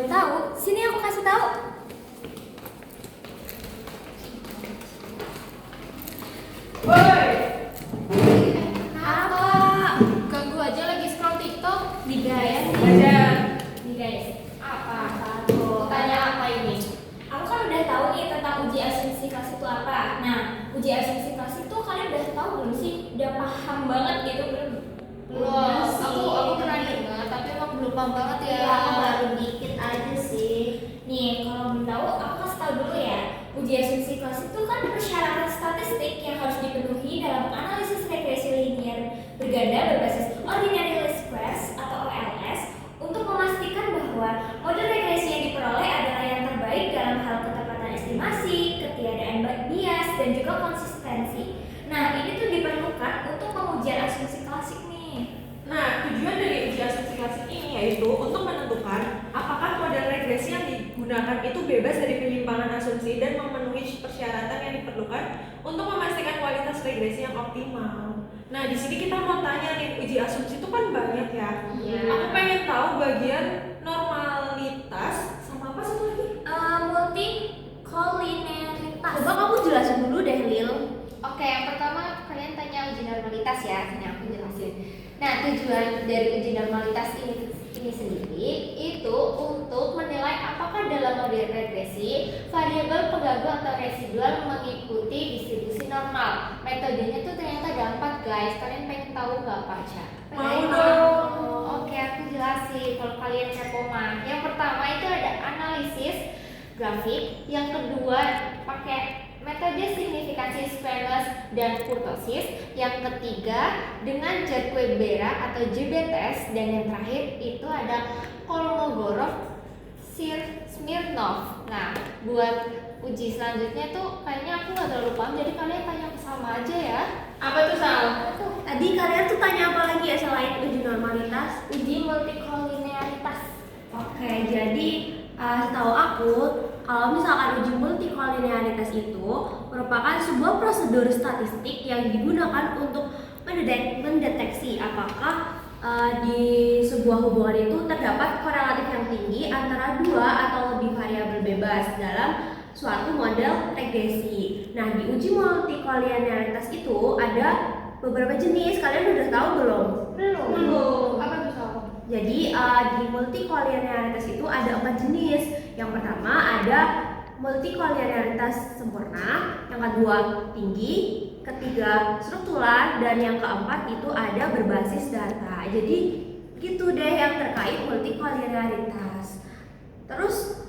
belum tahu, sini aku kasih tahu. Woi, Apa? ganggu aja lagi scroll TikTok. Nih guys, Baca. nih guys. Apa? Tuh. Tanya apa ini? Aku kan udah tahu nih tentang uji asumsi kelas itu apa. Nah, uji asumsi kelas itu kalian udah tahu belum sih? Udah paham banget gitu belum? Belum. sih. Aku pernah dengar, tapi emang belum paham banget ya. Iya, aku baru dikit aja sih. Nih, kalau belum tahu, aku kasih tahu dulu ya. Uji asumsi kelas itu kan persyaratan statistik yang harus dipenuhi dalam analisis regresi linear berganda berbasis ordinary least squares atau OLS untuk memastikan bahwa model regresi yang diperoleh adalah yang terbaik dalam hal ketepatan estimasi, ketiadaan bias, dan juga konsistensi. Nah, ini tuh diperlukan untuk pengujian asumsi klasik nih. Nah, tujuan dari uji asumsi klasik ini yaitu untuk menentukan apakah model regresi yang digunakan itu bebas dari penyimpangan asumsi dan memenuhi persyaratan yang diperlukan untuk memastikan kualitas regresi yang optimal. Nah, di sini kita mau tanya nih, uji asumsi itu kan banyak ya. Iya. Aku pengen tahu bagian normalitas sama apa satu lagi? Multikolinearitas. Coba kamu jelasin dulu deh, Lil. Oke, yang pertama kalian tanya uji normalitas ya, sini aku jelasin. Nah, tujuan dari uji normalitas ini sendiri itu untuk menilai apakah dalam model regresi variabel pengganggu atau residual mengikuti distribusi normal. Metodenya tuh ternyata ada 4 guys. Kalian pengen tahu nggak apa aja? Mau dong. Oke, aku jelasin kalau kalian kepo mah. Yang pertama itu ada analisis grafik, yang kedua pakai metode signifikansi squamous dan kurtosis, yang ketiga dengan Jacquet-Bera atau JB test, dan yang terakhir itu ada Kolmogorov Smirnov. Nah, buat uji selanjutnya tuh kayaknya aku nggak terlalu paham, jadi kalian tanya ke Salma aja ya. Apa tuh, Sal? Tadi kalian tuh tanya apa lagi ya selain uji normalitas? Uji multikolinearitas. Oke, jadi setahu aku kalau misalkan uji multikolinearitas itu merupakan sebuah prosedur statistik yang digunakan untuk mendeteksi apakah di sebuah hubungan itu terdapat korelatif yang tinggi antara dua atau lebih variabel bebas dalam suatu model regresi. Nah, di uji multikolinearitas itu ada beberapa jenis. Kalian udah tahu belum? Belum. Apa tuh Salma? Jadi di multikolinearitas itu ada 4 jenis. Yang pertama ada multikolinearitas sempurna, yang kedua tinggi, ketiga struktural, dan yang keempat itu ada berbasis data. Jadi gitu deh yang terkait multikolinearitas. Terus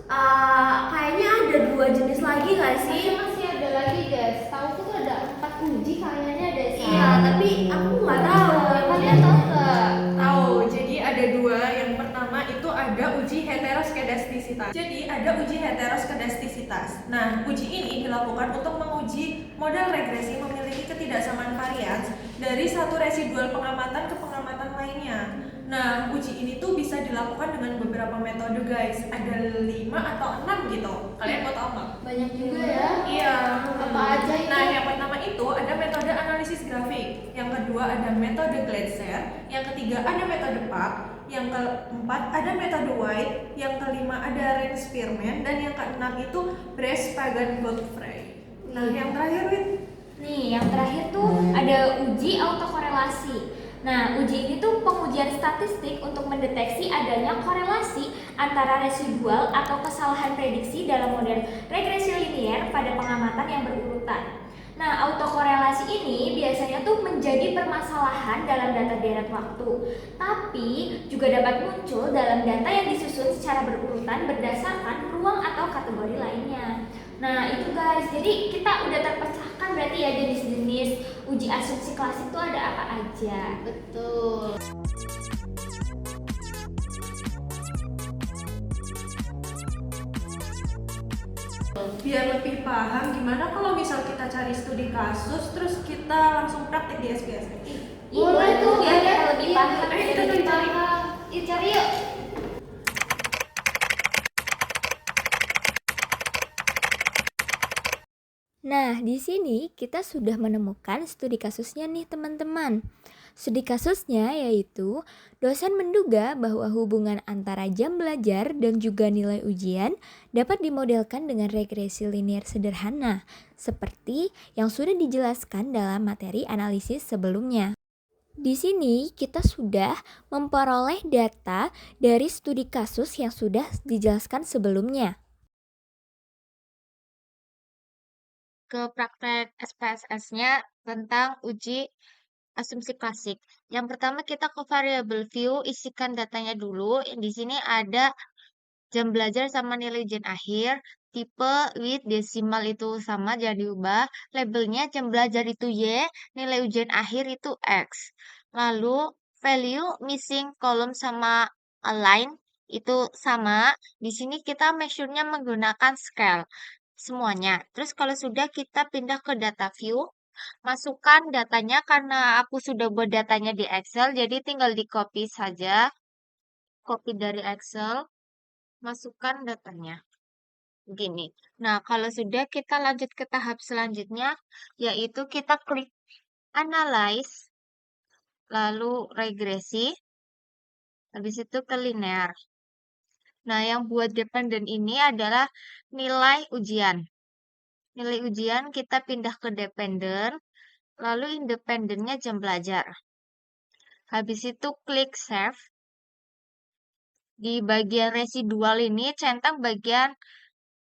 kayaknya ada 2 jenis lagi nggak sih? Masih ada lagi guys. Tahu tuh ada 4 uji kayaknya ada sih. Iya, tapi aku nggak tahu. Kalian tahu nggak? Tahu, jadi ada 2. Yang pertama itu ada uji heteroskedastisitas. Jadi ada uji heteroskedastisitas. Nah, uji ini dilakukan untuk menguji model regresi memiliki ketidaksamaan varians dari satu residual pengamatan ke pengamatan lainnya. Nah, uji ini tuh bisa dilakukan dengan beberapa metode guys. Ada 5 atau 6 gitu. Kalian mau tahu nggak? Banyak juga ya. Iya. Apa aja itu? Nah, yang pertama itu ada metode analisis grafik. Yang kedua ada metode Glatzer. Yang ketiga ada metode PAP. Yang keempat ada metode White. Yang kelima ada Rein-Spearman. Dan yang keenam itu Brace-Pagan-Godfrey. Nah, yang terakhir Win. Nih, yang terakhir tuh ada uji autokorelasi. Nah, uji ini tuh pengujian statistik untuk mendeteksi adanya korelasi antara residual atau kesalahan prediksi dalam model regresi linear pada pengamatan yang berurutan. Nah, autokorelasi ini biasanya tuh menjadi permasalahan dalam data deret waktu, tapi juga dapat muncul dalam data yang disusun secara berurutan berdasarkan ruang atau kategori lainnya. Nah, itu guys, jadi kita udah terpecahkan berarti ya jenis-jenis uji asumsi klasik itu ada apa aja. Betul. Biar lebih paham gimana kalau misal kita cari studi kasus terus kita langsung praktek di SPSS. Boleh tuh biar ya. kita lebih paham. Ayo kita Lebih cari. paham. Yuk cari yuk. Nah, di sini kita sudah menemukan studi kasusnya nih teman-teman. Studi kasusnya yaitu dosen menduga bahwa hubungan antara jam belajar dan juga nilai ujian dapat dimodelkan dengan regresi linear sederhana, seperti yang sudah dijelaskan dalam materi analisis sebelumnya. Di sini kita sudah memperoleh data dari studi kasus yang sudah dijelaskan sebelumnya. Ke praktek SPSS-nya tentang uji asumsi klasik. Yang pertama kita ke variable view, isikan datanya dulu. Di sini ada jam belajar sama nilai ujian akhir, tipe, with, desimal itu sama, jangan diubah. Labelnya jam belajar itu Y, nilai ujian akhir itu X. Lalu value, missing, column sama align itu sama. Di sini kita measure-nya menggunakan scale semuanya. Terus kalau sudah kita pindah ke data view, masukkan datanya karena aku sudah buat datanya di Excel, jadi tinggal di copy saja. Copy dari Excel, masukkan datanya. Begini. Nah, kalau sudah kita lanjut ke tahap selanjutnya, yaitu kita klik Analyze, lalu regresi, habis itu ke linear. Nah, yang buat dependen ini adalah nilai ujian. Nilai ujian kita pindah ke dependen, lalu independennya jam belajar. Habis itu klik save. Di bagian residual ini centang bagian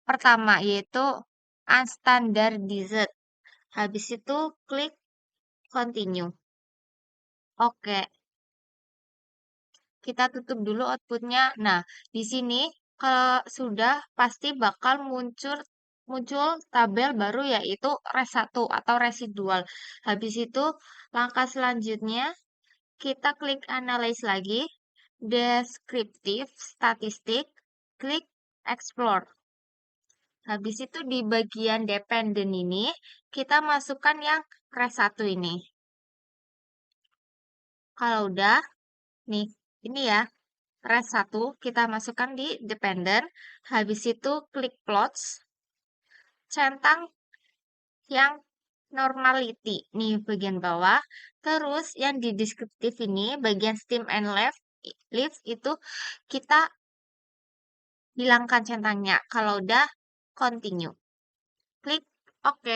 pertama yaitu unstandardized. Habis itu klik continue. Oke. Kita tutup dulu outputnya. Nah, di sini kalau sudah pasti bakal muncul tabel baru yaitu res 1 atau residual. Habis itu langkah selanjutnya kita klik analyze lagi, descriptive statistik, klik explore. Habis itu di bagian dependent ini kita masukkan yang res 1 ini. Kalau udah, nih, ini ya, res 1 kita masukkan di dependent. Habis itu klik plots, centang yang normality, nih bagian bawah. Terus yang di deskriptif ini, bagian stem and leaf itu kita hilangkan centangnya. Kalau udah, continue. Klik OK.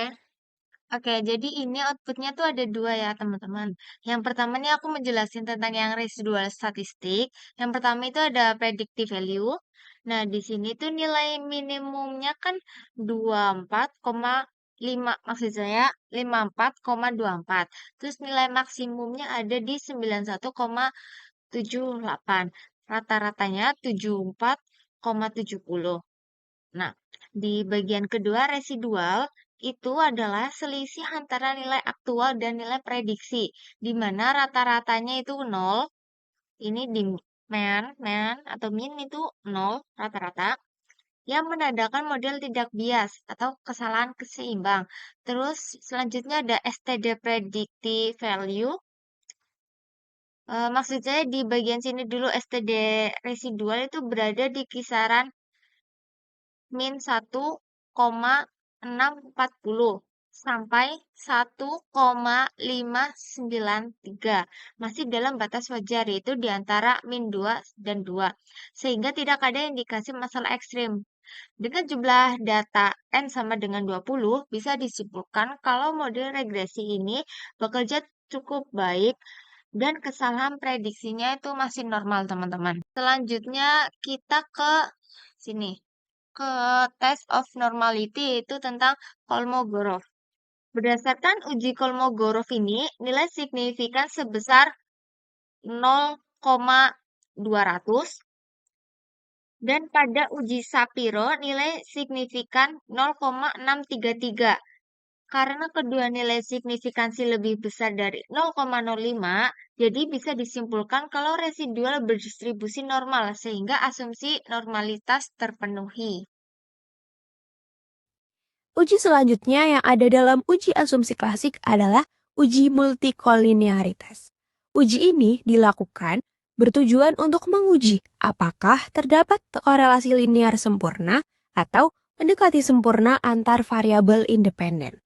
Oke, jadi ini outputnya tuh ada dua ya teman-teman. Yang pertama nih aku menjelaskan tentang yang residual statistik. Yang pertama itu ada predictive value. Nah, di sini tuh nilai minimumnya kan 24,5, maksud saya 54,24. Terus nilai maksimumnya ada di 91,78. Rata-ratanya 74,70. Nah, di bagian kedua residual itu adalah selisih antara nilai aktual dan nilai prediksi, di mana rata-ratanya itu 0. Ini di mean atau mean itu 0 rata-rata, yang menandakan model tidak bias atau kesalahan keseimbang. Terus selanjutnya ada STD predictive value. Maksud saya di bagian sini dulu STD residual itu berada di kisaran min 1,640 sampai 1,593. Masih dalam batas wajar yaitu di antara min 2 dan 2. Sehingga tidak ada indikasi masalah ekstrim. Dengan jumlah data N sama dengan 20, bisa disimpulkan kalau model regresi ini bekerja cukup baik dan kesalahan prediksinya itu masih normal, teman-teman. Selanjutnya kita ke sini, ke test of normality, yaitu tentang Kolmogorov. Berdasarkan uji Kolmogorov ini, nilai signifikan sebesar 0,200 dan pada uji Shapiro nilai signifikan 0,633. Karena kedua nilai signifikansi lebih besar dari 0,05, jadi bisa disimpulkan kalau residual berdistribusi normal sehingga asumsi normalitas terpenuhi. Uji selanjutnya yang ada dalam uji asumsi klasik adalah uji multikolinearitas. Uji ini dilakukan bertujuan untuk menguji apakah terdapat korelasi linear sempurna atau mendekati sempurna antar variabel independen.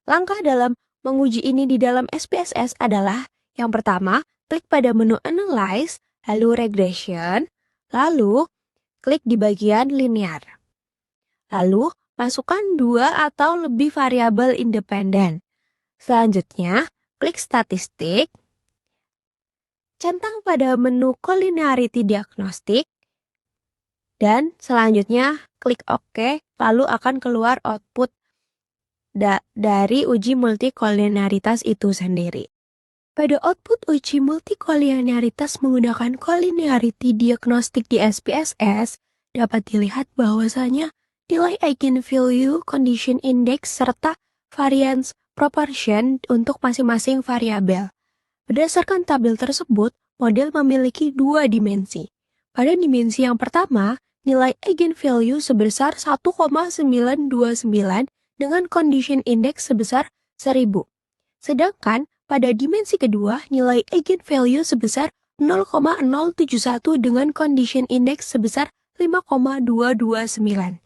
Langkah dalam menguji ini di dalam SPSS adalah Yang pertama, klik pada menu Analyze, lalu Regression, lalu klik di bagian Linear. Lalu, masukkan 2 atau lebih variabel independen. Selanjutnya, klik Statistik, centang pada menu Collinearity Diagnostic, dan selanjutnya klik OK, lalu akan keluar output dari uji multikolinearitas itu sendiri. Pada output uji multikolinearitas menggunakan Collinearity Diagnostic di SPSS, dapat dilihat bahwasanya nilai Eigenvalue, Condition Index, serta Variance Proportion untuk masing-masing variabel. Berdasarkan tabel tersebut, model memiliki 2 dimensi. Pada dimensi yang pertama, nilai Eigenvalue sebesar 1,929 dengan Condition Index sebesar 1000. Sedangkan pada dimensi kedua, nilai Eigenvalue sebesar 0,071 dengan Condition Index sebesar 5,229.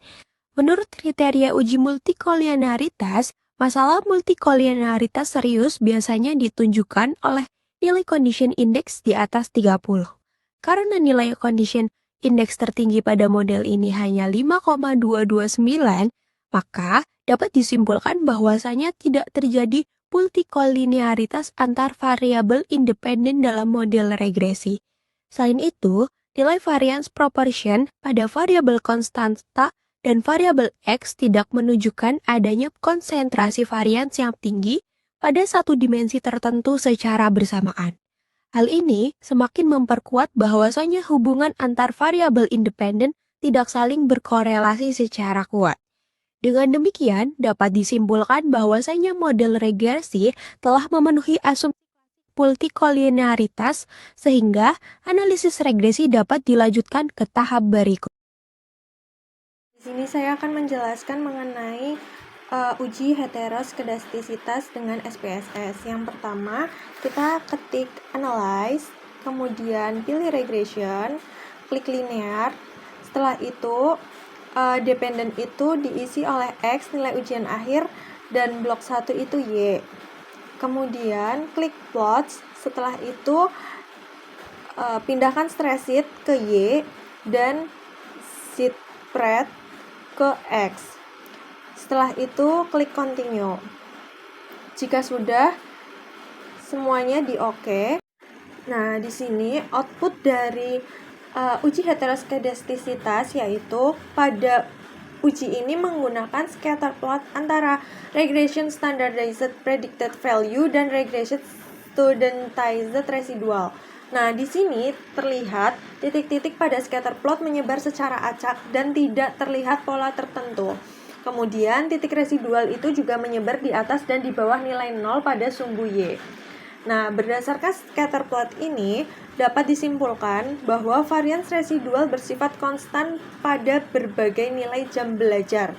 Menurut kriteria uji multikolinearitas, masalah multikolinearitas serius biasanya ditunjukkan oleh nilai Condition Index di atas 30. Karena nilai Condition Index tertinggi pada model ini hanya 5,229, maka dapat disimpulkan bahwasanya tidak terjadi multikolinearitas antar variabel independen dalam model regresi. Selain itu, nilai variance proportion pada variabel konstanta dan variabel X tidak menunjukkan adanya konsentrasi varians yang tinggi pada satu dimensi tertentu secara bersamaan. Hal ini semakin memperkuat bahwasanya hubungan antar variabel independen tidak saling berkorelasi secara kuat. Dengan demikian, dapat disimpulkan bahwasanya model regresi telah memenuhi asumsi multikolinearitas sehingga analisis regresi dapat dilanjutkan ke tahap berikut. Di sini saya akan menjelaskan mengenai uji heteroskedastisitas dengan SPSS. Yang pertama, kita ketik Analyze, kemudian pilih Regression, klik Linear. Setelah itu, dependen itu diisi oleh X, nilai ujian akhir, dan blok 1 itu Y. Kemudian klik Plots, setelah itu pindahkan stress sheet ke Y dan sheet spread ke X. Setelah itu klik Continue. Jika sudah semuanya di OK. Nah, di sini output dari uji heteroskedastisitas yaitu pada uji ini menggunakan scatter plot antara regression standardized predicted value dan regression studentized residual. Nah, di sini terlihat titik-titik pada scatter plot menyebar secara acak dan tidak terlihat pola tertentu. Kemudian titik residual itu juga menyebar di atas dan di bawah nilai 0 pada sumbu Y. Nah, berdasarkan scatter plot ini, dapat disimpulkan bahwa varians residual bersifat konstan pada berbagai nilai jam belajar.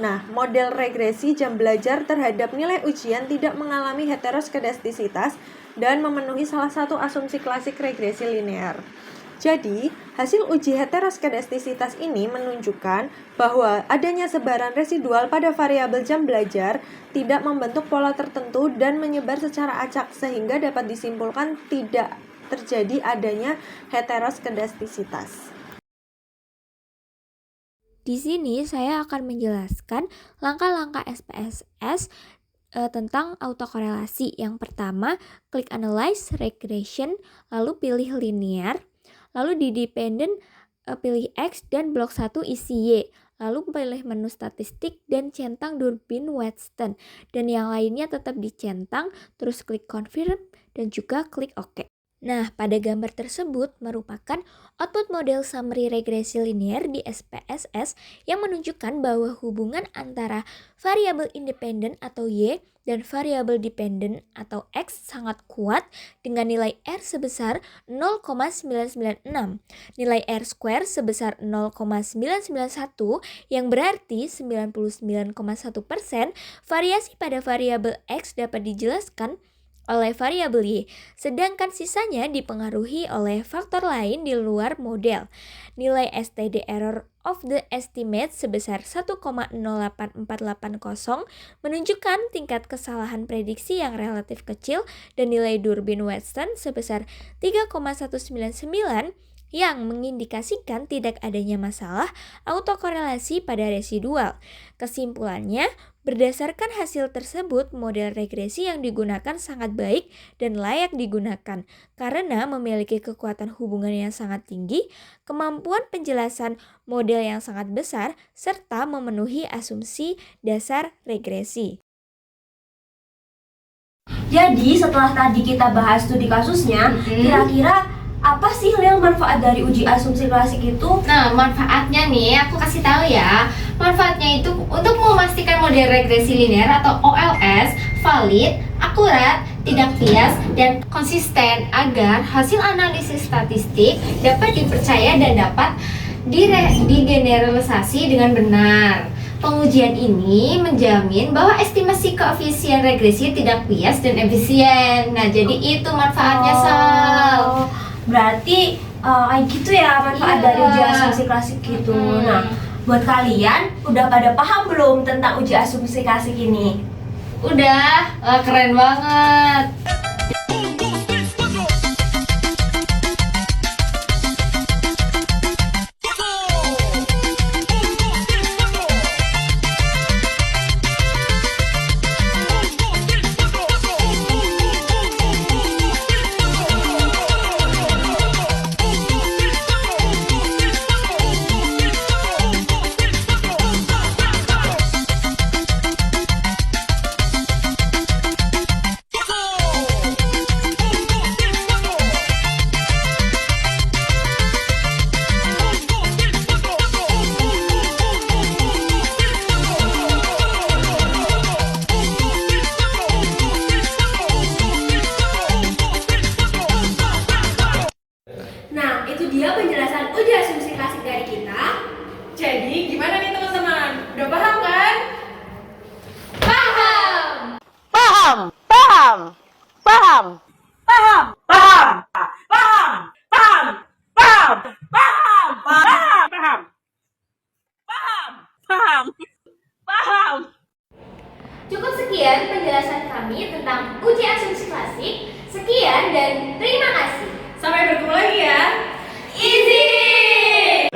Nah, model regresi jam belajar terhadap nilai ujian tidak mengalami heteroskedastisitas dan memenuhi salah satu asumsi klasik regresi linear. Jadi, hasil uji heteroskedastisitas ini menunjukkan bahwa adanya sebaran residual pada variabel jam belajar tidak membentuk pola tertentu dan menyebar secara acak sehingga dapat disimpulkan tidak terjadi adanya heteroskedastisitas. Di sini saya akan menjelaskan langkah-langkah SPSS tentang autokorelasi. Yang pertama, klik Analyze, Regression, lalu pilih Linear. Lalu di dependent pilih X dan blok 1 isi Y. Lalu pilih menu statistik dan centang Durbin Wheatstone. Dan yang lainnya tetap dicentang, terus klik Confirm dan juga klik OK. Nah, pada gambar tersebut merupakan output model summary regresi linear di SPSS yang menunjukkan bahwa hubungan antara variabel independen atau Y dan variabel dependen atau X sangat kuat dengan nilai R sebesar 0,996, nilai R square sebesar 0,991 yang berarti 99,1%. Variasi pada variabel X dapat dijelaskan oleh variabel Y, sedangkan sisanya dipengaruhi oleh faktor lain di luar model. Nilai STD error of the estimate sebesar 1,08480 menunjukkan tingkat kesalahan prediksi yang relatif kecil dan nilai Durbin-Watson sebesar 3,199 yang mengindikasikan tidak adanya masalah autokorelasi pada residual. Kesimpulannya, berdasarkan hasil tersebut, model regresi yang digunakan sangat baik dan layak digunakan karena memiliki kekuatan hubungan yang sangat tinggi, kemampuan penjelasan model yang sangat besar, serta memenuhi asumsi dasar regresi. Jadi setelah tadi kita bahas studi kasusnya, kira-kira apa sih Lil manfaat dari uji asumsi klasik itu? Nah, manfaatnya nih aku kasih tahu ya. Manfaatnya itu untuk memastikan model regresi linear atau OLS valid, akurat, tidak bias, dan konsisten agar hasil analisis statistik dapat dipercaya dan dapat digeneralisasi dengan benar. Pengujian ini menjamin bahwa estimasi koefisien regresi tidak bias dan efisien. Nah, jadi itu manfaatnya, Sal. Berarti kayak gitu ya manfaat dari uji asumsi klasik gitu. Nah, buat kalian udah pada paham belum tentang uji asumsi klasik ini? Udah, keren banget. Nah, itu dia penjelasan uji asumsi klasik dari kita. Jadi gimana nih teman-teman? Udah paham kan? Cukup sekian penjelasan kami tentang uji asumsi klasik. Sekian dan terima kasih. Sampai bertemu lagi ya. Izin!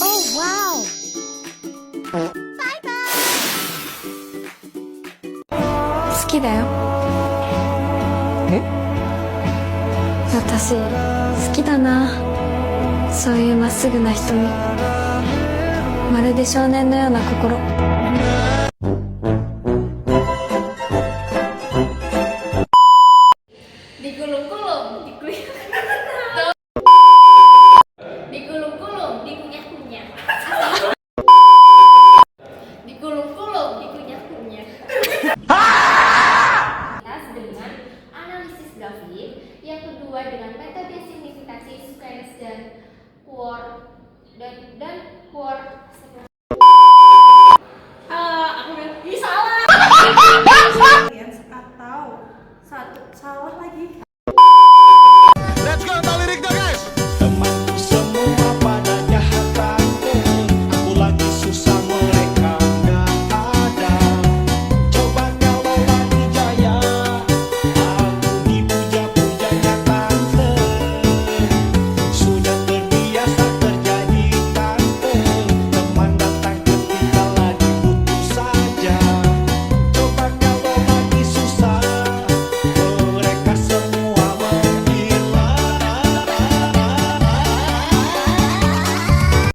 Oh wow! 好きだよ。私好きだな。そういうまっすぐな瞳。まるで少年のような心。Digulung-gulung, digulung-gulung, dikunyah-kunyah. Digulung-gulung, dikunyah-kunyah. Dengan analisis grafik, yang kedua dengan metode signifikasi Squares dan Quark